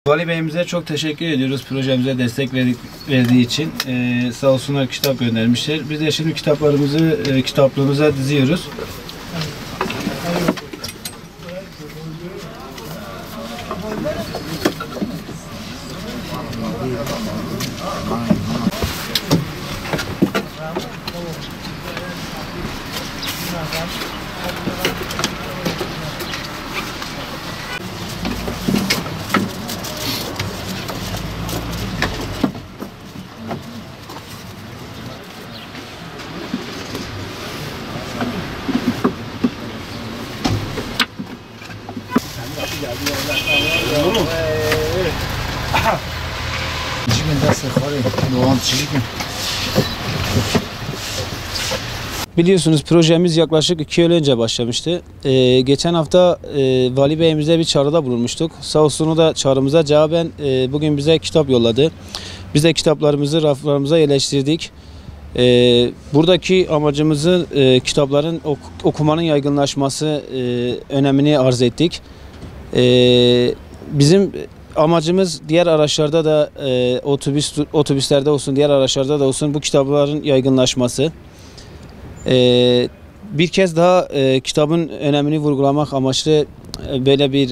Vali Bey'imize çok teşekkür ediyoruz projemize destek verdiği için. Sağ olsunlar kitap göndermişler. Biz de şimdi kitaplarımızı kitaplığımıza diziyoruz. Biliyorsunuz projemiz yaklaşık 2 yıl önce başlamıştı. Geçen hafta Vali Bey'imize bir çağrıda bulunmuştuk. Sağ olsun o da çağrımıza cevaben bugün bize kitap yolladı. Biz de kitaplarımızı raflarımıza yerleştirdik. Buradaki amacımızı kitapların okumanın yaygınlaşması önemini arz ettik. Bizim amacımız diğer araçlarda da otobüslerde olsun, diğer araçlarda da olsun bu kitapların yaygınlaşması. Bir kez daha kitabın önemini vurgulamak amaçlı böyle bir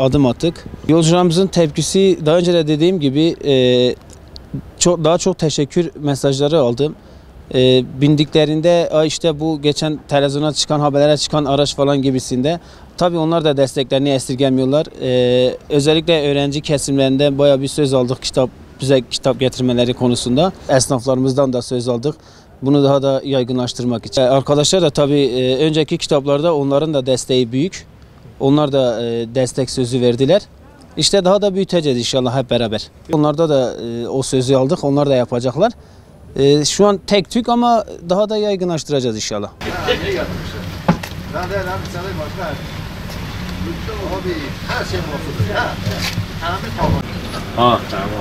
adım attık. Yolcularımızın tepkisi daha önce de dediğim gibi daha çok teşekkür mesajları aldım. Bindiklerinde işte bu geçen televizyona çıkan haberlere çıkan araç falan gibisinde. Tabii onlar da desteklerini esirgemiyorlar. Özellikle öğrenci kesimlerinden bayağı bir söz aldık bize kitap getirmeleri konusunda. Esnaflarımızdan da söz aldık. Bunu daha da yaygınlaştırmak için. Arkadaşlar da tabii önceki kitaplarda onların da desteği büyük. Onlar da destek sözü verdiler. İşte daha da büyüteceğiz inşallah hep beraber. Onlarda da o sözü aldık. Onlar da yapacaklar. Şu an tek tük ama daha da yaygınlaştıracağız inşallah. Ha, tamam.